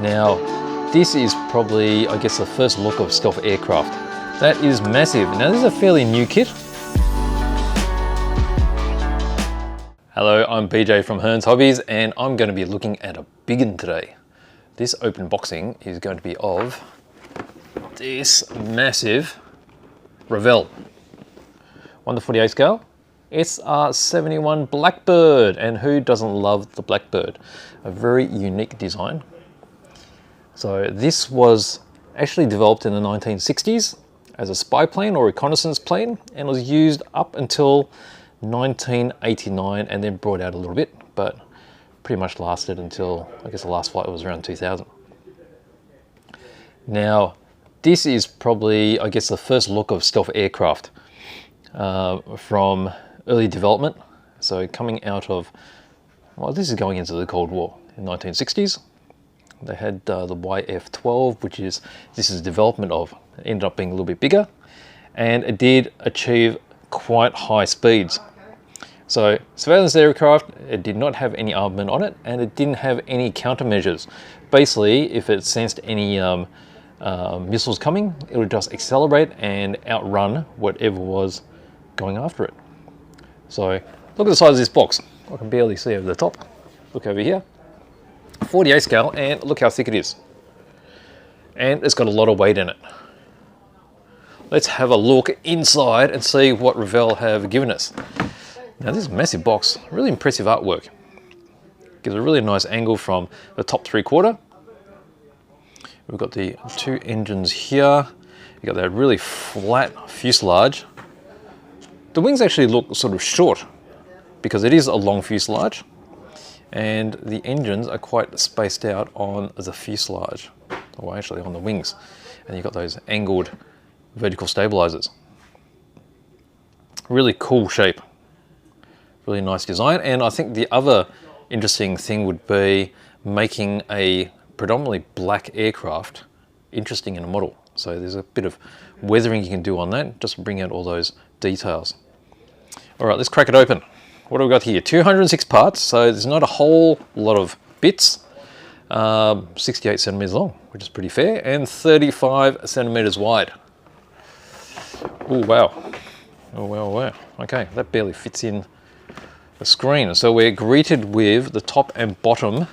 Now, this is probably, I guess, the first look of stealth aircraft. That is massive. Now, this is a fairly new kit. Hello, I'm BJ from Hearns Hobbies, and I'm going to be looking at a big one today. This open boxing is going to be of this massive Revell 1:48 scale SR-71 Blackbird, and who doesn't love the Blackbird? A very unique design. So this was actually developed in the 1960s as a spy plane or reconnaissance plane, and was used up until 1989 and then brought out a little bit, but pretty much lasted until, I guess, the last flight was around 2000. Now, this is probably, I guess, the first look of stealth aircraft from early development. So coming out of, well, this is going into the Cold War in the 1960s. They had the YF-12, which is, this is development of, it ended up being a little bit bigger, and it did achieve quite high speeds. So surveillance aircraft, it did not have any armament on it, and it didn't have any countermeasures. Basically, if it sensed any missiles coming, it would just accelerate and outrun whatever was going after it. So look at the size of this box. I can barely see over the top. Look over here. 48 scale, and look how thick it is. And it's got a lot of weight in it. Let's have a look inside and see what Revell have given us. Now, this is a massive box, really impressive artwork. Gives a really nice angle from the top 3/4. We've got the two engines here. You've got that really flat fuselage. The wings actually look sort of short because it is a long fuselage, and the engines are quite spaced out on the fuselage, or actually on the wings. And you've got those angled vertical stabilizers. Really cool shape. Really nice design. And I think the other interesting thing would be making a predominantly black aircraft interesting in a model. So there's a bit of weathering you can do on that, just to bring out all those details. All right, let's crack it open. What have we got here? 206 parts, so there's not a whole lot of bits. 68 centimeters long, which is pretty fair, and 35 centimeters wide. Oh, wow. Oh, wow, wow. Okay, that barely fits in the screen. So we're greeted with the top and bottom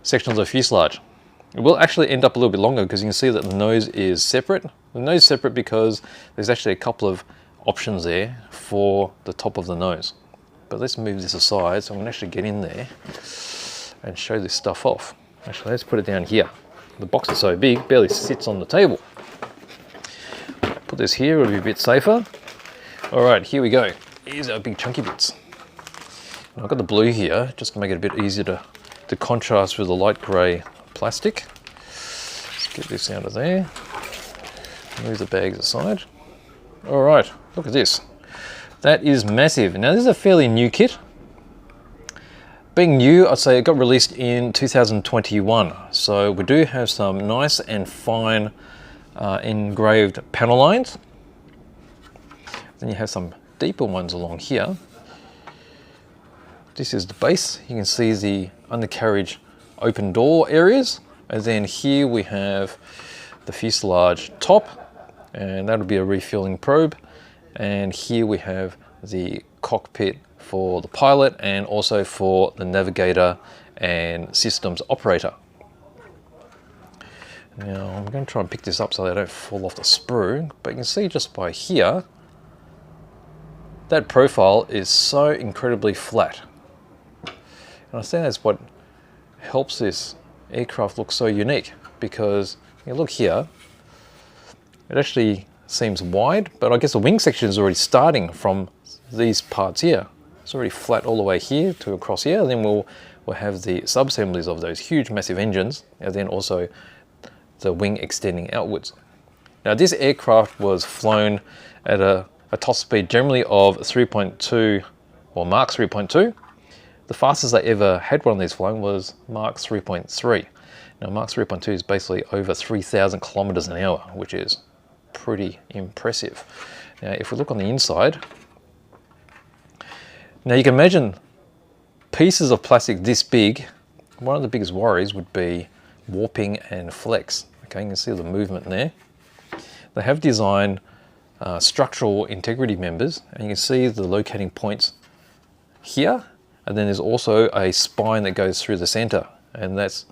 sections of the fuselage. It will actually end up a little bit longer because you can see that the nose is separate. The nose is separate because there's actually a couple of options there for the top of the nose. But let's move this aside so I can actually get in there and show this stuff off. Actually, let's put it down here. The box is so big, barely sits on the table. Put this here, it'll be a bit safer. All right, here we go. Here's our big chunky bits. And I've got the blue here just to make it a bit easier to contrast with the light grey plastic. Let's get this out of there. Move the bags aside. All right, look at this. That is massive. Now, this is a fairly new kit. Being new, I'd say it got released in 2021. So we do have some nice and fine engraved panel lines. Then you have some deeper ones along here. This is the base. You can see the undercarriage open door areas. And then here we have the fuselage top, and that'll be a refueling probe. And here we have the cockpit for the pilot and also for the navigator and systems operator. Now I'm going to try and pick this up so they don't fall off the sprue, but you can see just by here, that profile is so incredibly flat. And I think that's what helps this aircraft look so unique, because you look here, it actually seems wide, but I guess the wing section is already starting from these parts here. It's already flat all the way here to across here, and then we'll have the sub-assemblies of those huge massive engines, and then also the wing extending outwards. Now, this aircraft was flown at a top speed generally of 3.2, or Mach 3.2. The fastest I ever had one of these flying was Mach 3.3. Now, Mach 3.2 is basically over 3,000 kilometers an hour, which is pretty impressive. Now, if we look on the inside, now you can imagine pieces of plastic this big one of the biggest worries would be warping and flex. Okay, you can see the movement there. They have designed structural integrity members, and you can see the locating points here, and then there's also a spine that goes through the center, and that's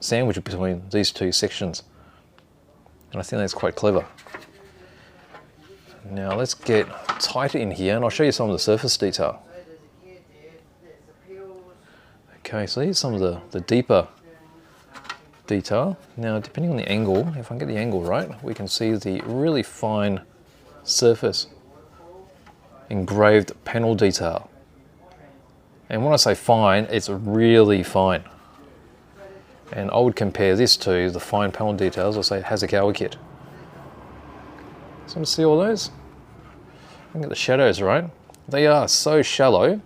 sandwiched between these two sections. And I think that's quite clever. Now let's get tighter in here, and I'll show you some of the surface detail. Okay, so here's some of the deeper detail. Now, depending on the angle, if I can get the angle right, we can see the really fine surface engraved panel detail. And when I say fine, it's really fine. And I would compare this to the fine panel details, or say Hasegawa kit. So you see all those? I can get the shadows right. They are so shallow,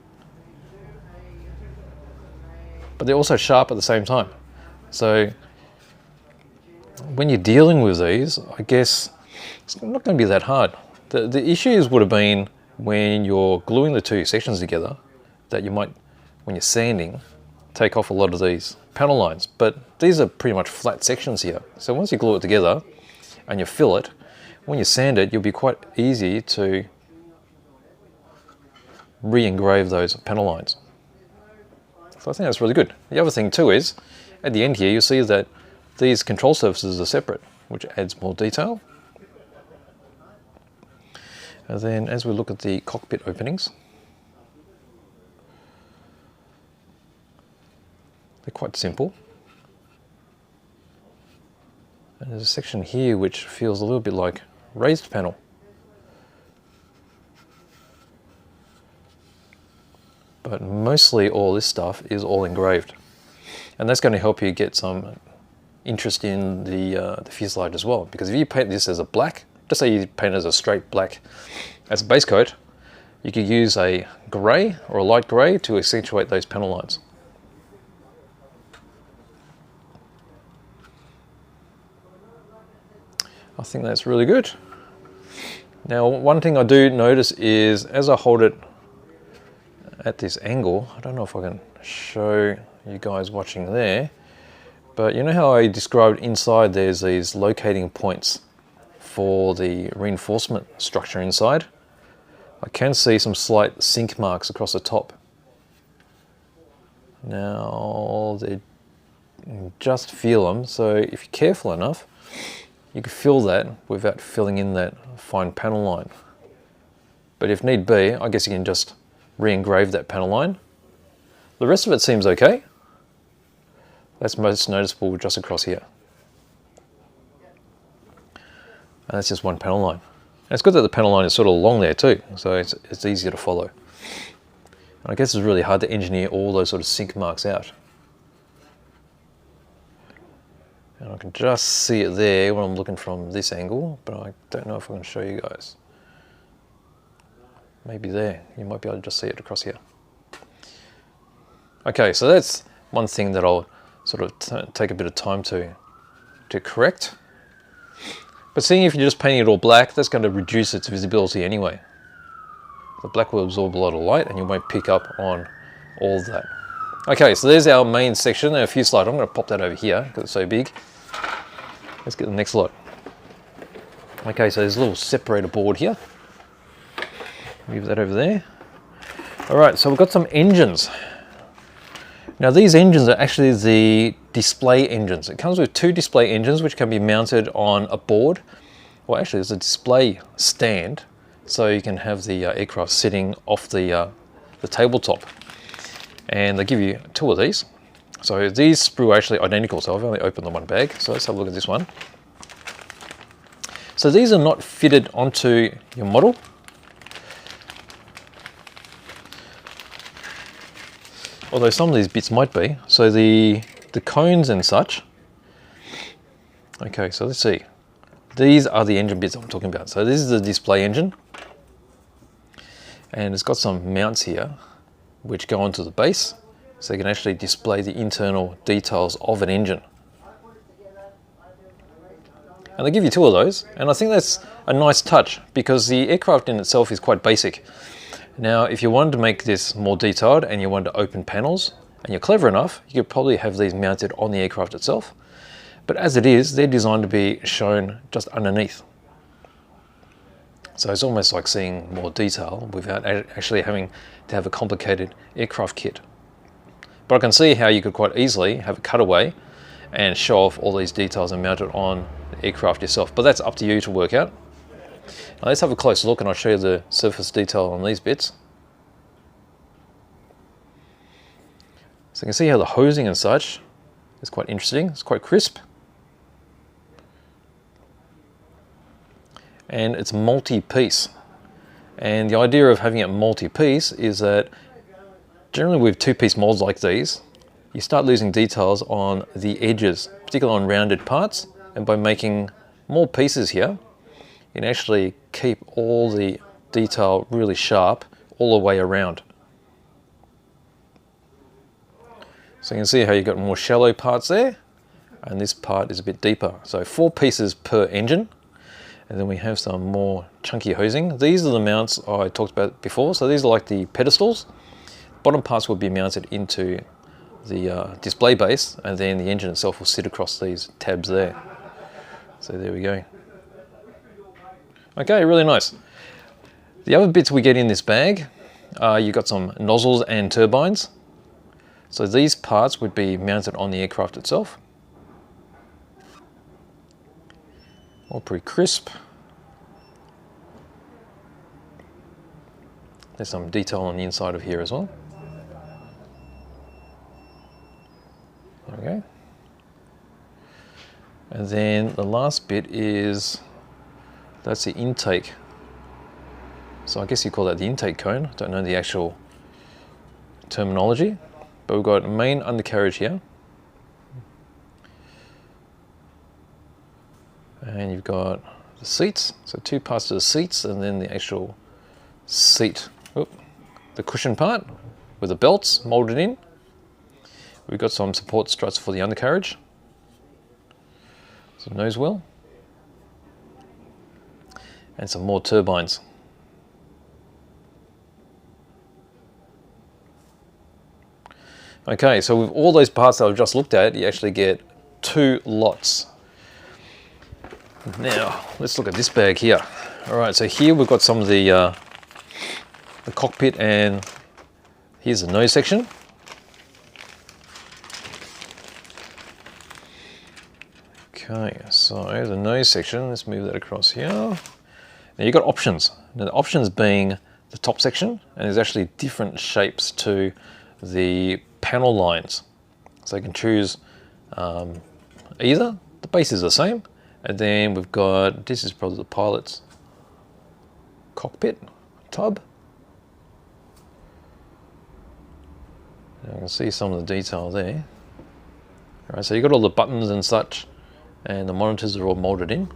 but they're also sharp at the same time. So when you're dealing with these, I guess it's not going to be that hard. The issues would have been when you're gluing the two sections together, that you might, when you're sanding, take off a lot of these panel lines. But these are pretty much flat sections here. So once you glue it together and you fill it, when you sand it, you'll be quite easy to re-engrave those panel lines. So I think that's really good. The other thing too is, at the end here, you'll see that these control surfaces are separate, which adds more detail. And then as we look at the cockpit openings, they're quite simple. And there's a section here which feels a little bit like raised panel. But mostly all this stuff is all engraved. And that's going to help you get some interest in the fuselage as well. Because if you paint this as a black, just say you paint it as a straight black as a base coat, you could use a grey or a light grey to accentuate those panel lines. I think that's really good. Now, one thing I do notice is as I hold it at this angle, I don't know if I can show you guys watching there, but you know how I described inside there's these locating points for the reinforcement structure inside? I can see some slight sink marks across the top. Now, they just feel them, so if you're careful enough, you can fill that without filling in that fine panel line. But if need be, I guess you can just re-engrave that panel line. The rest of it seems okay. That's most noticeable just across here. And that's just one panel line. And it's good that the panel line is sort of along there too, so it's easier to follow. And I guess it's really hard to engineer all those sort of sink marks out. And I can just see it there when I'm looking from this angle, but I don't know if I can show you guys. Maybe there, you might be able to just see it across here. Okay, so that's one thing that I'll sort of take a bit of time to correct. But seeing if you're just painting it all black, that's going to reduce its visibility anyway. The black will absorb a lot of light and you won't pick up on all of that. Okay, so there's our main section, our fuselage. I'm going to pop that over here because it's so big. Let's get the next lot. Okay, so there's a little separator board here. Move that over there. All right, so we've got some engines. Now these engines are actually the display engines. It comes with two display engines which can be mounted on a board. Well, actually there's a display stand, so you can have the aircraft sitting off the tabletop. And they give you two of these. So these sprue are actually identical, so I've only opened the one bag. So let's have a look at this one. So these are not fitted onto your model. Although some of these bits might be. So the cones and such. Okay, so let's see. These are the engine bits I'm talking about. So this is the display engine. And it's got some mounts here which go onto the base. So you can actually display the internal details of an engine. And they give you two of those. And I think that's a nice touch because the aircraft in itself is quite basic. Now, if you wanted to make this more detailed and you wanted to open panels and you're clever enough, you could probably have these mounted on the aircraft itself. But as it is, they're designed to be shown just underneath. So it's almost like seeing more detail without actually having to have a complicated aircraft kit. But I can see how you could quite easily have a cutaway and show off all these details and mount it on the aircraft yourself. But that's up to you to work out. Now let's have a close look and I'll show you the surface detail on these bits. So you can see how the hosing and such is quite interesting. It's quite crisp. And it's multi-piece. And the idea of having it multi-piece is that generally with two-piece molds like these, you start losing details on the edges, particularly on rounded parts. And by making more pieces here, you can actually keep all the detail really sharp all the way around. So you can see how you've got more shallow parts there, and this part is a bit deeper. So 4 pieces per engine, and then we have some more chunky hosing. These are the mounts I talked about before. So these are like the pedestals. Bottom parts will be mounted into the display base, and then the engine itself will sit across these tabs there. So there we go. Okay, really nice. The other bits we get in this bag, you've got some nozzles and turbines. So these parts would be mounted on the aircraft itself. All pretty crisp. There's some detail on the inside of here as well. There we go. And then the last bit is, that's the intake. So I guess you call that the intake cone. I don't know the actual terminology. But we've got main undercarriage here. And you've got the seats. So 2 parts to the seats, and then the actual seat. Oop, the cushion part with the belts molded in. We've got some support struts for the undercarriage. Some nose wheel. And some more turbines. Okay, so with all those parts that I've just looked at, you actually get 2 lots. Now, let's look at this bag here. All right, so here we've got some of the cockpit, and here's the nose section. Okay, so the nose section, let's move that across here. Now you've got options. Now the options being the top section, and there's actually different shapes to the panel lines. So you can choose either. The base is the same. And then we've got, this is probably the pilot's cockpit tub. And you can see some of the detail there. All right, so you've got all the buttons and such, and the monitors are all molded in.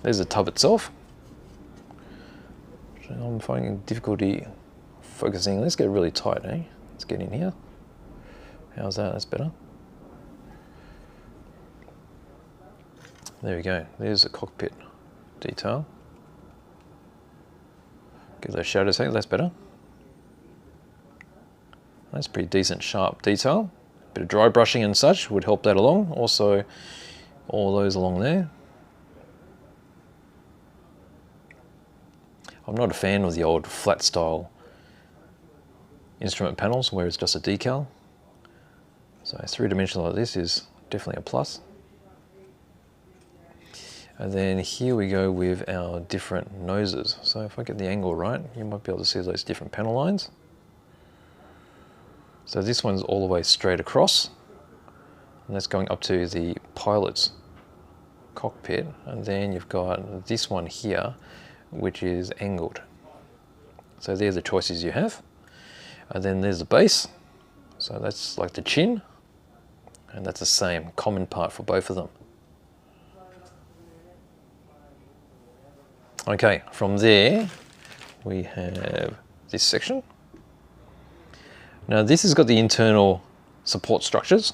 There's the tub itself. I'm finding difficulty focusing. Let's get really tight, eh? Let's get in here. How's that? That's better. There we go. There's the cockpit detail. Give those shadows a that's better. That's pretty decent sharp detail. Bit of dry brushing and such would help that along. Also, all those along there. I'm not a fan of the old flat style instrument panels where it's just a decal. So 3-dimensional like this is definitely a plus. And then here we go with our different noses. So if I get the angle right, you might be able to see those different panel lines. So this one's all the way straight across, and that's going up to the pilot's cockpit. And then you've got this one here, which is angled. So there's the choices you have. And then there's the base. So that's like the chin, and that's the same common part for both of them. Okay, from there we have this section. Now this has got the internal support structures.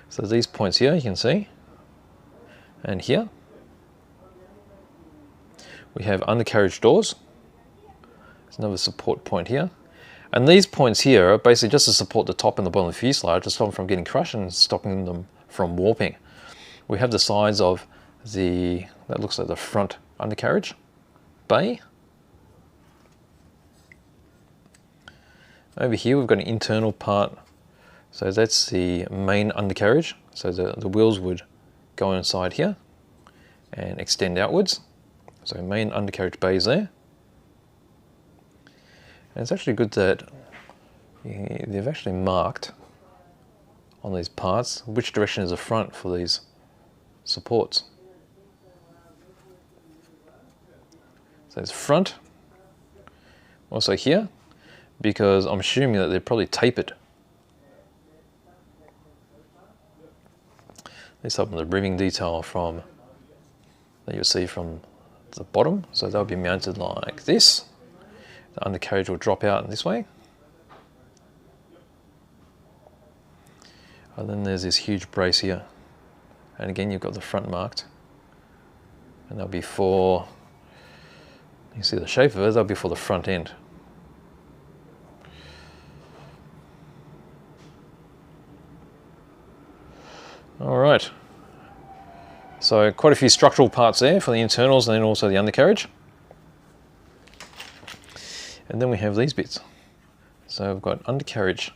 So these points here you can see, and here. We have undercarriage doors. There's another support point here. And these points here are basically just to support the top and the bottom of the fuselage to stop them from getting crushed and stopping them from warping. We have the sides of that looks like the front undercarriage bay. Over here we've got an internal part, so that's the main undercarriage. So the wheels would go inside here and extend outwards. So main undercarriage bay is there. And it's actually good that they've actually marked on these parts which direction is the front for these supports. So it's front, also here, because I'm assuming that they're probably tapered. This up on the ribbing detail that you'll see from the bottom, so they'll be mounted like this. The undercarriage will drop out in this way. And then there's this huge brace here. And again, you've got the front marked. And that'll be for, you see the shape of it, that'll be for the front end. All right. So quite a few structural parts there for the internals and then also the undercarriage. And then we have these bits. So we've got undercarriage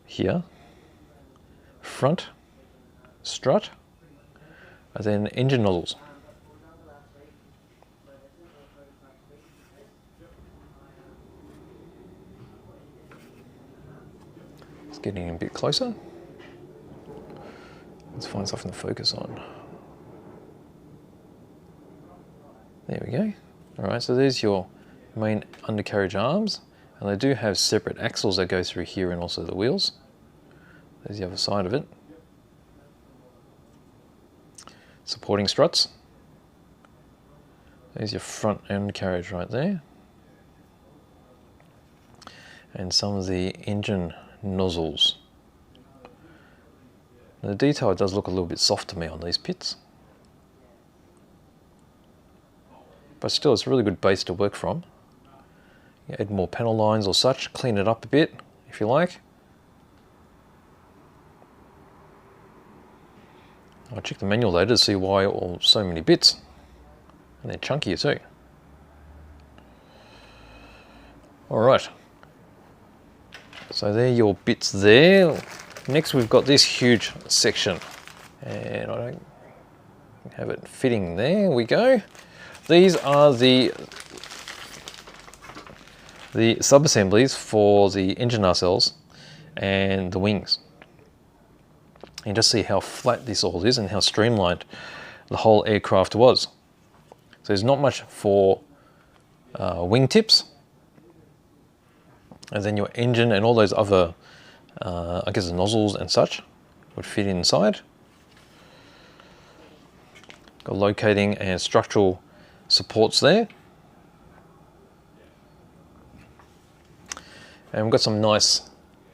here, front, strut, and then engine nozzles. It's getting a bit closer. Let's find something to focus on. There we go. All right, so there's your main undercarriage arms, and they do have separate axles that go through here and also the wheels. There's the other side of it. Supporting struts. There's your front undercarriage right there. And some of the engine nozzles. The detail does look a little bit soft to me on these pits. But still, it's a really good base to work from. You add more panel lines or such, clean it up a bit if you like. I'll check the manual later to see why so many bits. And they're chunkier too. Alright. So there are your bits there. Next we've got this huge section. And I don't have it fitting there. We go. These are the sub-assemblies for the engine nacelles and the wings. And just see how flat this all is and how streamlined the whole aircraft was. So there's not much for wing tips. And then your engine and all those other, I guess the nozzles and such would fit inside. Got locating and structural supports there. And we've got some nice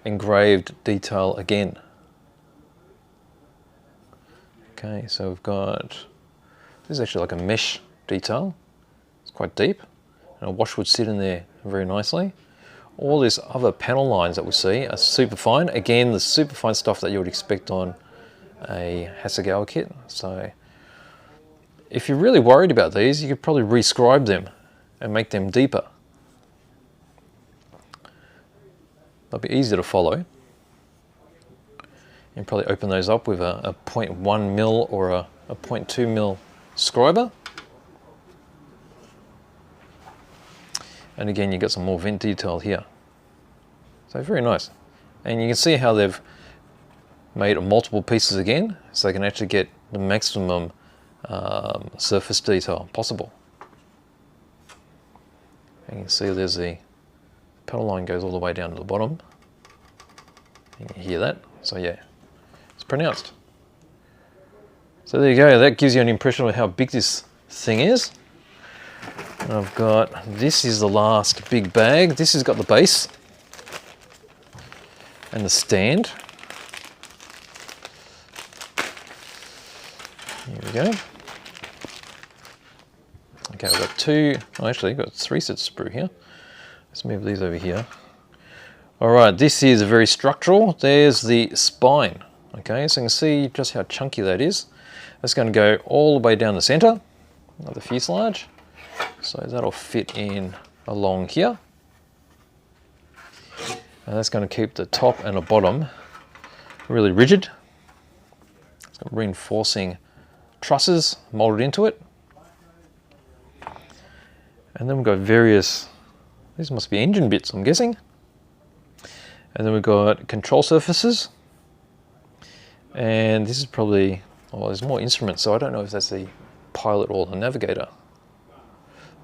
engraved detail again. Okay, so we've got, this is actually like a mesh detail. It's quite deep, and a wash would sit in there very nicely. All these other panel lines that we see are super fine. Again, the super fine stuff that you would expect on a Hasegawa kit. So if you're really worried about these, you could probably rescribe them and make them deeper. They'll be easier to follow. And probably open those up with a 0.1 mil or a 0.2 mil scriber. And again, you've got some more vent detail here. So very nice. And you can see how they've made multiple pieces again, so they can actually get the maximum surface detail possible. And you can see there's the pedal line goes all the way down to the bottom. You can hear that. So yeah, it's pronounced. So there you go. That gives you an impression of how big this thing is. And I've got, this is the last big bag. This has got the base and the stand. Here we go. Okay, I've got two, oh, actually I've got three sets of sprue here. Let's move these over here. All right, this is very structural. There's the spine. Okay, so you can see just how chunky that is. That's going to go all the way down the center of the fuselage. So that'll fit in along here. And that's going to keep the top and the bottom really rigid. It's got reinforcing trusses molded into it. And then we've got various, these must be engine bits, I'm guessing. And then we've got control surfaces. And this is probably, oh, there's more instruments, so I don't know if that's the pilot or the navigator.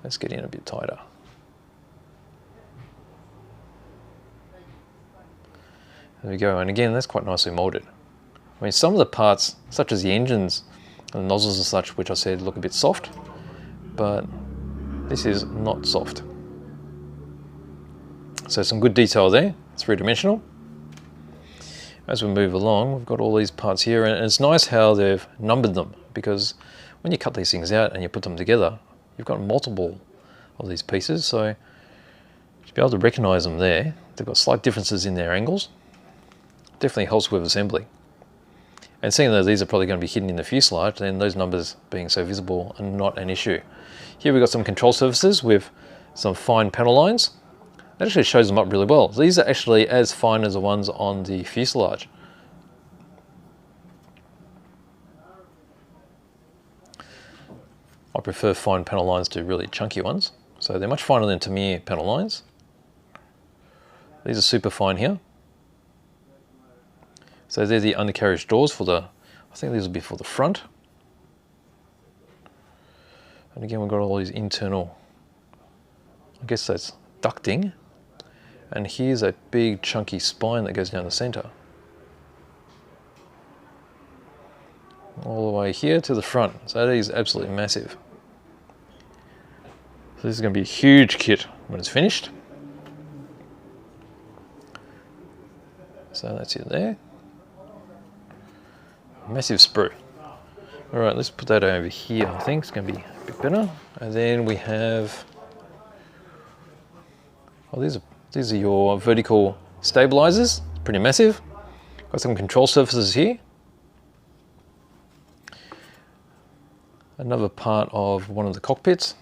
Let's get in a bit tighter. There we go, and again, that's quite nicely molded. I mean, some of the parts, such as the engines and the nozzles and such, which I said look a bit soft, but this is not soft. So some good detail there, three-dimensional. As we move along, we've got all these parts here, and it's nice how they've numbered them, because when you cut these things out and you put them together, you've got multiple of these pieces, so to be able to recognize them there, they've got slight differences in their angles. Definitely helps with assembly. And seeing that these are probably going to be hidden in the fuselage, then those numbers being so visible are not an issue. Here we've got some control surfaces with some fine panel lines. That actually shows them up really well. These are actually as fine as the ones on the fuselage. I prefer fine panel lines to really chunky ones. So they're much finer than Tamiya panel lines. These are super fine here. So they're the undercarriage doors for the, I think these will be for the front. And again, we've got all these internal, I guess that's ducting. And here's a big chunky spine that goes down the center. All the way here to the front. So that is absolutely massive. So this is going to be a huge kit when it's finished. So that's it there. Massive sprue. All right, let's put that over here. I think it's going to be a bit better. And then we have, oh, these are your vertical stabilizers. Pretty massive. Got some control surfaces here. Another part of one of the cockpits.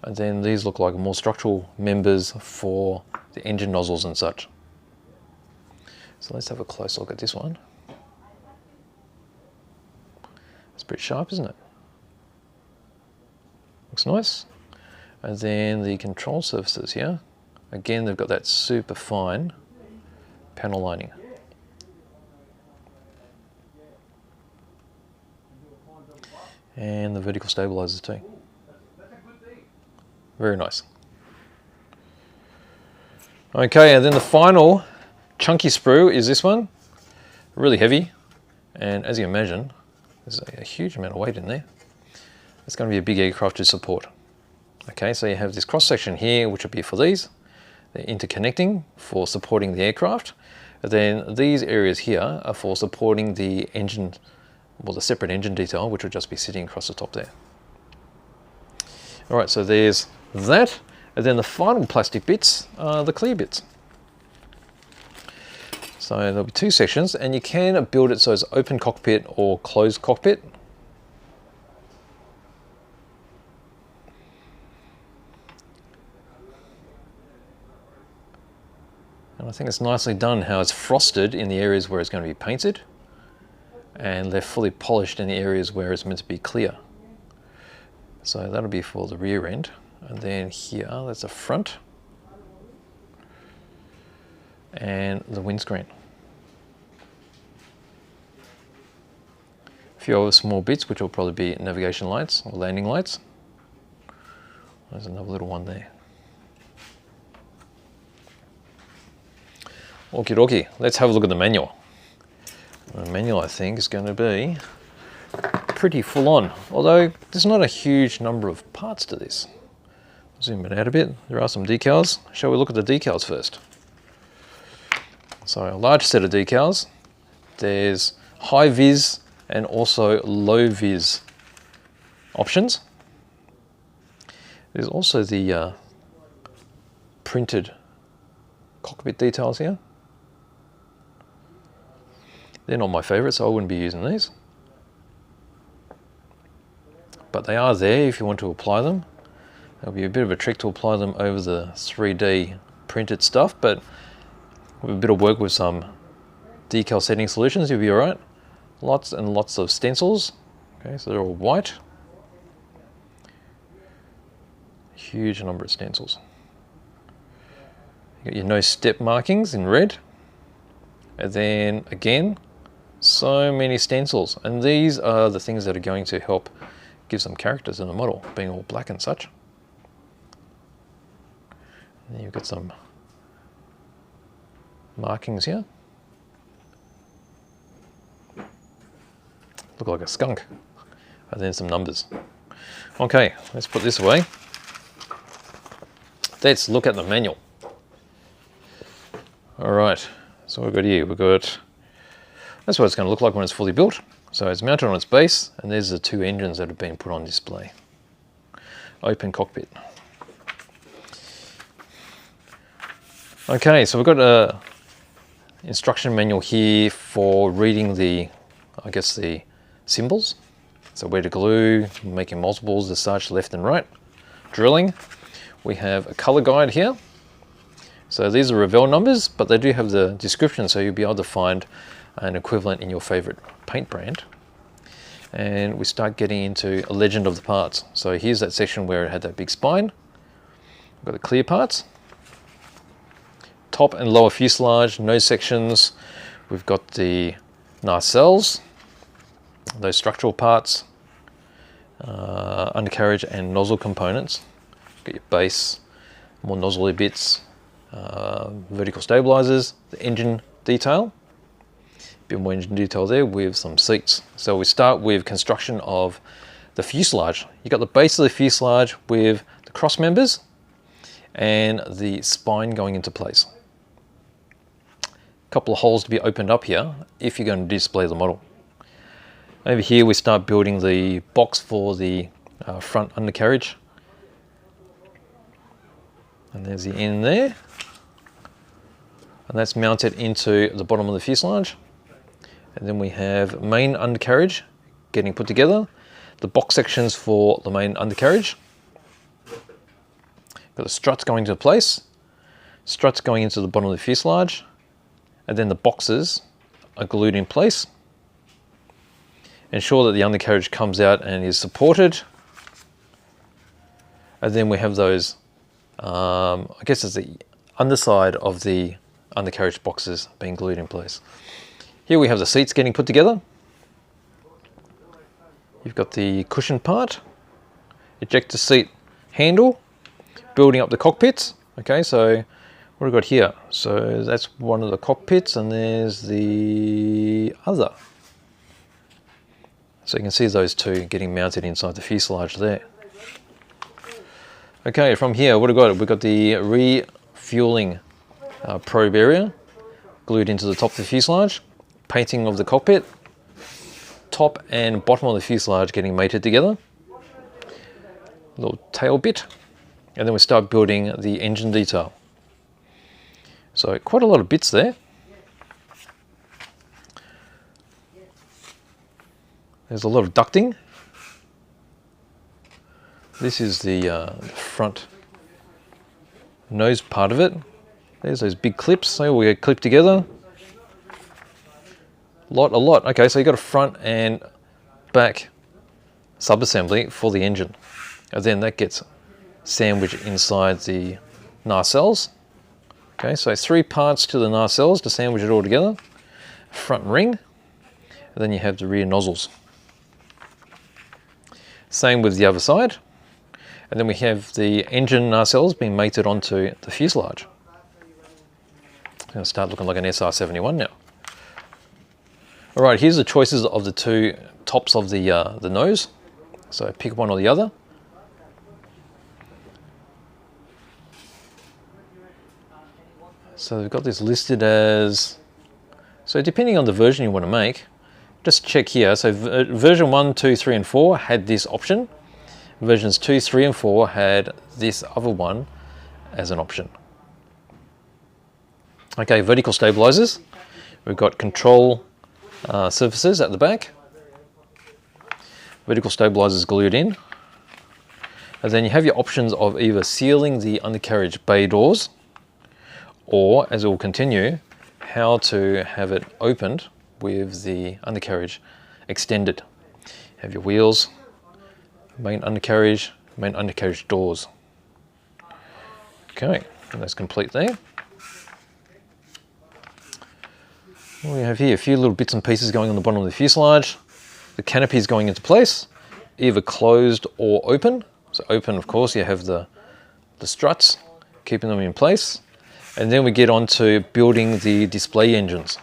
And then these look like more structural members for the engine nozzles and such. So let's have a close look at this one. It's pretty sharp, isn't it? Looks nice. And then the control surfaces here. Again, they've got that super fine panel lining. And the vertical stabilizers too. Very nice. Okay, and then the final chunky sprue is this one. Really heavy, and as you imagine, there's a huge amount of weight in there. It's going to be a big aircraft to support. Okay, so you have this cross section here, which will be for these. They're interconnecting for supporting the aircraft. And then these areas here are for supporting the engine, well, the separate engine detail, which will just be sitting across the top there. All right, so there's that. And then the final plastic bits are the clear bits. So there'll be two sections, and you can build it so it's open cockpit or closed cockpit. And I think it's nicely done how it's frosted in the areas where it's going to be painted, and they're fully polished in the areas where it's meant to be clear. So that'll be for the rear end. And then here, that's the front. And the windscreen. A few other small bits, which will probably be navigation lights or landing lights. There's another little one there. Okie dokie, let's have a look at the manual. The manual, I think, is going to be pretty full on, although there's not a huge number of parts to this. Zoom it out a bit. There are some decals. Shall we look at the decals first? So a large set of decals. There's high vis and also low vis options. There's also the printed cockpit details here. They're not my favourite, so I wouldn't be using these. But they are there if you want to apply them. It'll be a bit of a trick to apply them over the 3D printed stuff, but with a bit of work with some decal setting solutions, you'll be alright. Lots and lots of stencils. Okay, so they're all white. Huge number of stencils. You got your no step markings in red. And then again, so many stencils. And these are the things that are going to help give some characters in the model, being all black and such. And then you've got some markings here. Look like a skunk. And then some numbers. Okay, let's put this away. Let's look at the manual. All right, so we've got here, that's what it's going to look like when it's fully built. So it's mounted on its base, and there's the two engines that have been put on display. Open cockpit. Okay, so we've got a instruction manual here for reading the, I guess, the symbols. So where to glue, making multiples as such, left and right. Drilling. We have a color guide here. So these are Revell numbers, but they do have the description, so you'll be able to find an equivalent in your favorite paint brand. And we start getting into a legend of the parts. So here's that section where it had that big spine. We've got the clear parts. Top and lower fuselage, nose sections. We've got the nacelles, those structural parts, undercarriage and nozzle components. Got your base, more nozzly bits, vertical stabilizers, the engine detail. Bit more engine detail there with some seats. So we start with construction of the fuselage. You got the base of the fuselage with the cross members and the spine going into place. A couple of holes to be opened up here if you're going to display the model. Over here we start building the box for the front undercarriage. And there's the end there. And that's mounted into the bottom of the fuselage. And then we have main undercarriage getting put together. The box sections for the main undercarriage. Got the struts going into place. Struts going into the bottom of the fuselage. And then the boxes are glued in place. Ensure that the undercarriage comes out and is supported. And then we have those, I guess it's the underside of the undercarriage boxes being glued in place. Here we have the seats getting put together. You've got the cushion part, ejector seat handle, building up the cockpits. Okay, so what have we got here? So that's one of the cockpits and there's the other. So you can see those two getting mounted inside the fuselage there. Okay, from here, what have we got? We've got the refueling probe area glued into the top of the fuselage. Painting of the cockpit, top and bottom of the fuselage getting mated together. Little tail bit, and then we start building the engine detail. So quite a lot of bits there. There's a lot of ducting. This is the front nose part of it. There's those big clips, so we get clipped together. A lot. Okay, so you got a front and back sub-assembly for the engine. And then that gets sandwiched inside the nacelles. Okay, so 3 parts to the nacelles to sandwich it all together. Front ring, and then you have the rear nozzles. Same with the other side. And then we have the engine nacelles being mated onto the fuselage. It's going to start looking like an SR-71 now. All right, here's the choices of the two tops of the nose. So pick one or the other. So we've got this listed as, so depending on the version you want to make, just check here. So version 1, 2, 3, and 4 had this option. versions 2, 3 and 4 had this other one as an option. Okay, vertical stabilizers. We've got control surfaces at the back. Vertical stabilizers glued in. And then you have your options of either sealing the undercarriage bay doors, or, as it will continue, how to have it opened with the undercarriage extended. You have your wheels, main undercarriage doors. Okay, and that's complete there. We have here a few little bits and pieces going on the bottom of the fuselage. The canopy is going into place, either closed or open. So open, of course, you have the struts, keeping them in place. And then we get on to building the display engines.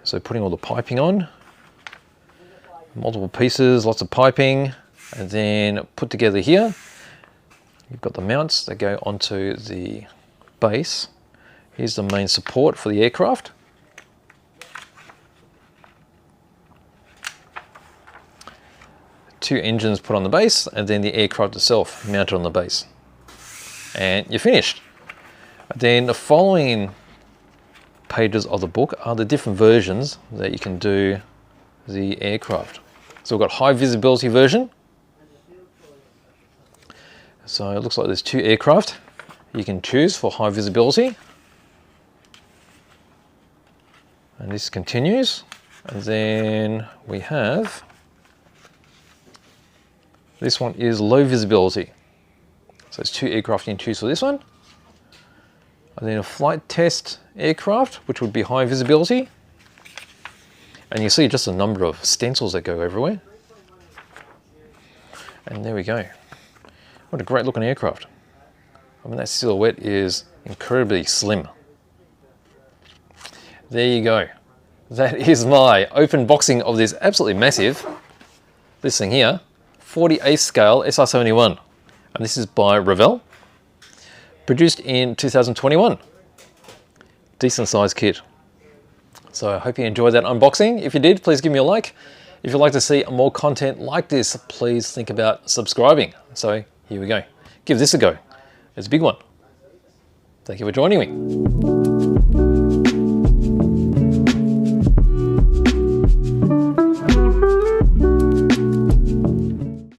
So putting all the piping on, multiple pieces, lots of piping, and then put together here. You've got the mounts that go onto the base. Here's the main support for the aircraft. Two engines put on the base, and then the aircraft itself mounted on the base. And you're finished. Then the following pages of the book are the different versions that you can do the aircraft. So we've got high visibility version. So it looks like there's two aircraft you can choose for high visibility. And this continues. And then we have, this one is low visibility. So it's two aircraft you can choose for this one. And then a flight test aircraft, which would be high visibility. And you see just a number of stencils that go everywhere. And there we go. What a great looking aircraft. I mean, that silhouette is incredibly slim. There you go. That is my open boxing of this absolutely massive, this thing here, 48 scale SR71. And this is by Revell, produced in 2021. Decent sized kit. So I hope you enjoyed that unboxing. If you did, please give me a like. If you'd like to see more content like this, please think about subscribing. So here we go. Give this a go. It's a big one. Thank you for joining me.